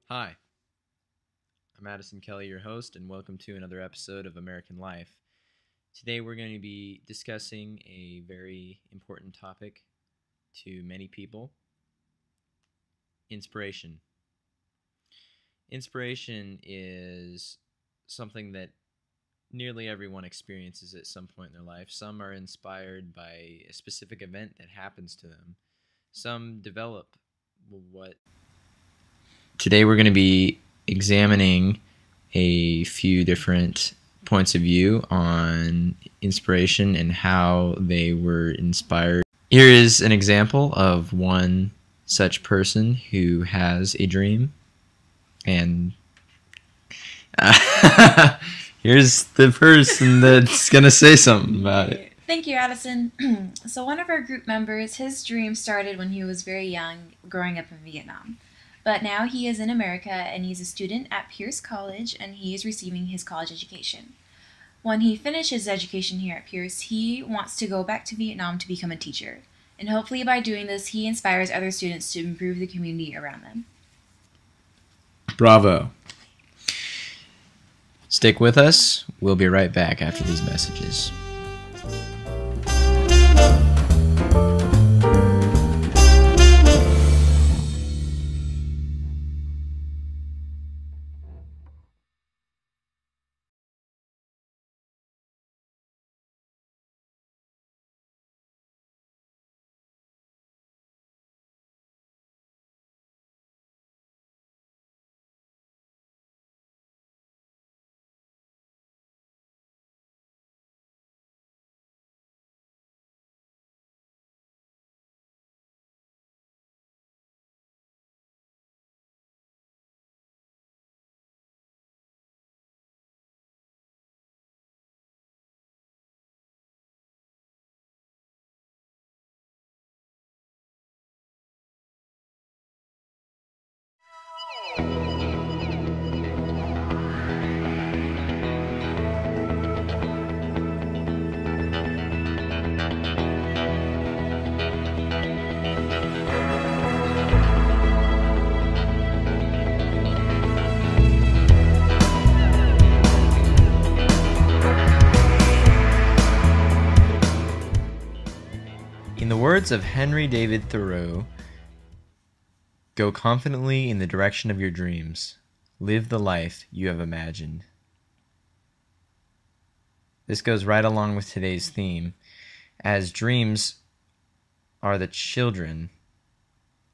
Hi, I'm Addison Kelly, your host, and welcome to another episode of American Life. Today we're going to be discussing a very important topic to many people: inspiration. Inspiration is something that nearly everyone experiences at some point in their life. Some are inspired by a specific event that happens to them. Some develop what. Today we're going to be examining a few different points of view on inspiration and how they were inspired. Here is an example of one such person who has a dream, and here's the person that's going to say something about it. Thank you, Addison. So one of our group members, his dream started when he was very young, growing up in Vietnam. But now he is in America and he's a student at Pierce College and he is receiving his college education. When he finishes his education here at Pierce, he wants to go back to Vietnam to become a teacher. And hopefully by doing this, he inspires other students to improve the community around them. Bravo. Stick with us. We'll be right back after these messages. In the words of Henry David Thoreau, go confidently in the direction of your dreams. Live the life you have imagined. This goes right along with today's theme, as dreams are the children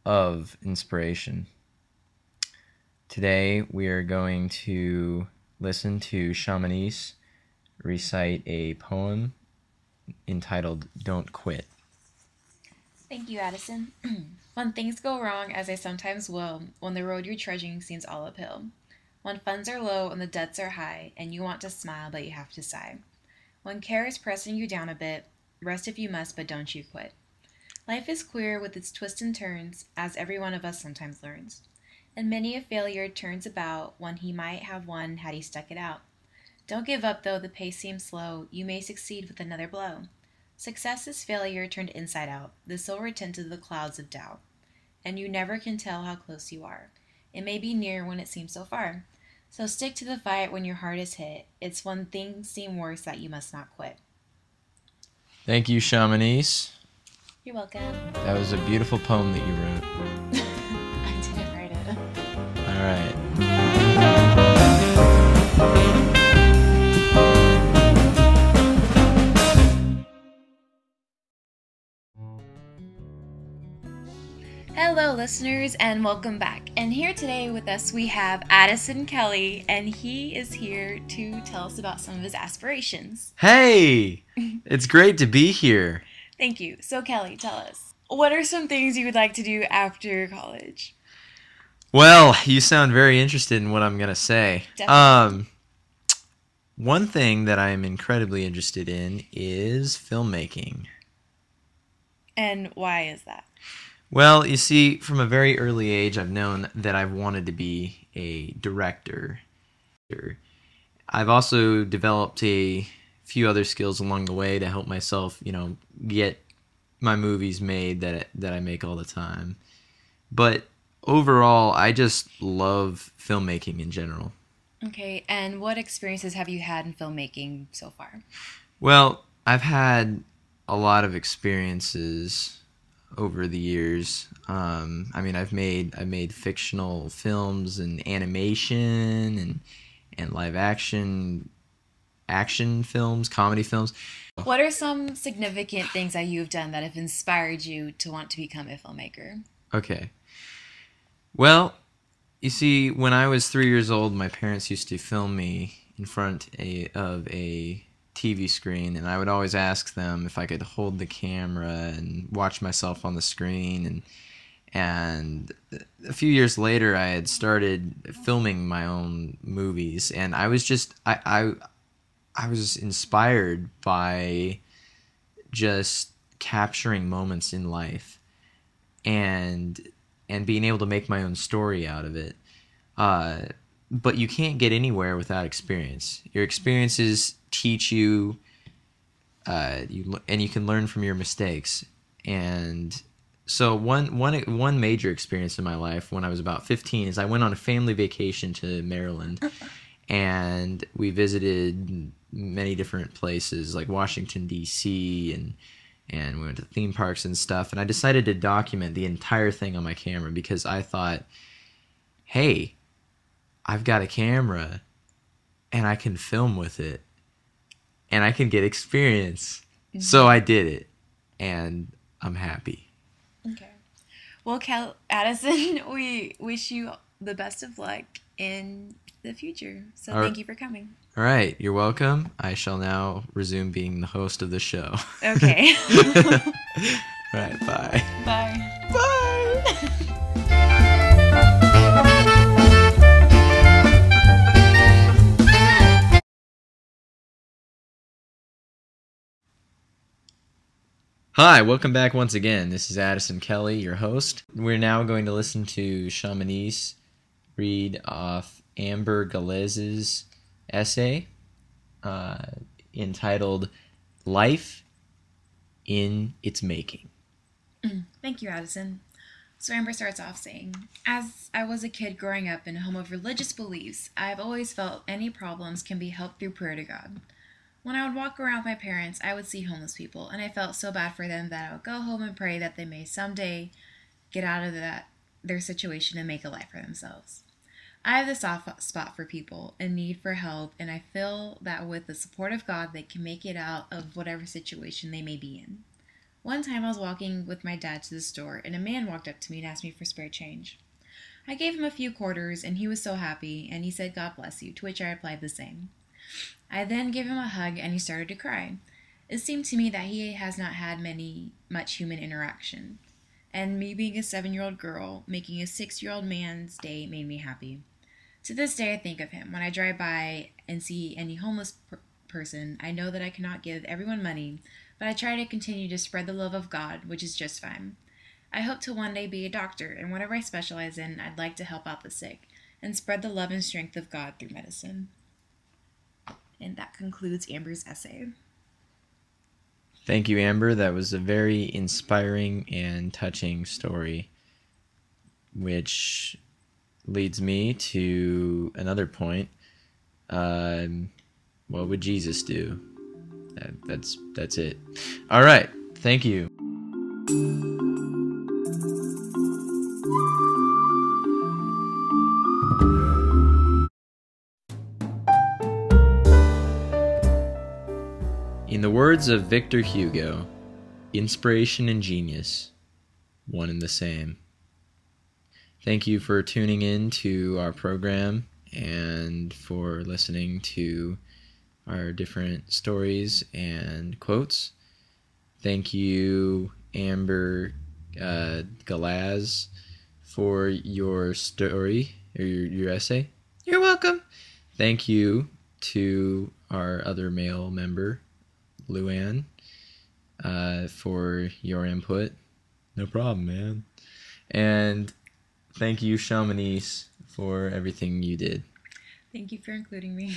of inspiration. Today we are going to listen to Chamonix recite a poem entitled Don't Quit. Thank you, Addison. When things go wrong, as they sometimes will, when the road you're trudging seems all uphill, when funds are low and the debts are high, and you want to smile but you have to sigh, when care is pressing you down a bit, rest if you must, but don't you quit. Life is queer with its twists and turns, as every one of us sometimes learns, and many a failure turns about when he might have won had he stuck it out. Don't give up though the pace seems slow, you may succeed with another blow. Success is failure turned inside out, the silver tint of the clouds of doubt. And you never can tell how close you are. It may be near when it seems so far. So stick to the fight when your heart is hit. It's when things seem worse that you must not quit. Thank you, Chamonix. You're welcome. That was a beautiful poem that you wrote. I didn't write it. All right. Hello, listeners, and welcome back. And here today with us we have Addison Kelly, and he is here to tell us about some of his aspirations. Hey! It's great to be here. Thank you. So, Kelly, tell us, what are some things you would like to do after college? Well, you sound very interested in what I'm going to say. Definitely. One thing that I'm incredibly interested in is filmmaking. And why is that? Well, you see, from a very early age, I've known that I've wanted to be a director. I've also developed a few other skills along the way to help myself, get my movies made that I make all the time. But overall, I just love filmmaking in general. Okay, and what experiences have you had in filmmaking so far? Well, I've had a lot of experiences over the years. I mean, I've made fictional films and animation and live action films, comedy films. What are some significant things that you've done that have inspired you to want to become a filmmaker? Okay. Well, you see, when I was 3 years old, my parents used to film me in front of a TV screen, and I would always ask them if I could hold the camera and watch myself on the screen. And a few years later, I had started filming my own movies, and I was just I was inspired by just capturing moments in life and being able to make my own story out of it. Uh, but you can't get anywhere without experience. Your experiences teach you, and you can learn from your mistakes. And so one major experience in my life when I was about 15 is I went on a family vacation to Maryland, and we visited many different places like Washington D.C. and we went to theme parks and stuff. And I decided to document the entire thing on my camera because I thought, hey, I've got a camera and I can film with it and I can get experience. Mm-hmm. So I did it and I'm happy. Okay. Well, Addison, we wish you the best of luck in the future. So thank you for coming. All right. You're welcome. I shall now resume being the host of the show. Okay. All right. Bye. Bye. Bye. Hi, welcome back once again. This is Addison Kelly, your host. We're now going to listen to Shamanice read off Amber Galez's essay entitled Life in Its Making. Thank you, Addison. So Amber starts off saying, as I was a kid growing up in a home of religious beliefs, I've always felt any problems can be helped through prayer to God. When I would walk around with my parents, I would see homeless people, and I felt so bad for them that I would go home and pray that they may someday get out of their situation and make a life for themselves. I have the soft spot for people in need for help, and I feel that with the support of God, they can make it out of whatever situation they may be in. One time I was walking with my dad to the store, and a man walked up to me and asked me for spare change. I gave him a few quarters, and he was so happy, and he said, "God bless you," to which I replied the same. I then gave him a hug, and he started to cry. It seemed to me that he has not had much human interaction, and me being a 7-year-old girl, making a 6-year-old man's day made me happy. To this day, I think of him. When I drive by and see any homeless person, I know that I cannot give everyone money, but I try to continue to spread the love of God, which is just fine. I hope to one day be a doctor, and whatever I specialize in, I'd like to help out the sick and spread the love and strength of God through medicine. And that concludes Amber's essay. Thank you, Amber. That was a very inspiring and touching story, which leads me to another point. What would Jesus do? That's it. All right. Thank you. In the words of Victor Hugo, inspiration and genius, one and the same. Thank you for tuning in to our program and for listening to our different stories and quotes. Thank you, Amber Galaz, for your story or your essay. You're welcome. Thank you to our other male member, Luann, for your input. No problem, man. And thank you, Shamanice, for everything you did. Thank you for including me.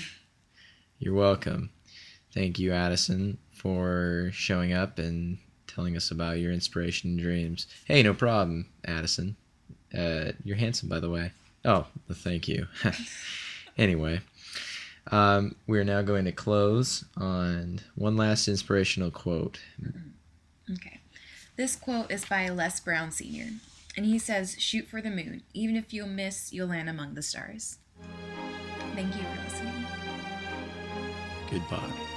You're welcome. Thank you, Addison, for showing up and telling us about your inspiration and dreams. Hey, no problem, Addison. You're handsome, by the way. Oh, thank you. Anyway, we're now going to close on one last inspirational quote. Okay. This quote is by Les Brown Sr., and he says, "Shoot for the moon. Even if you'll miss, you'll land among the stars." Thank you for listening. Goodbye.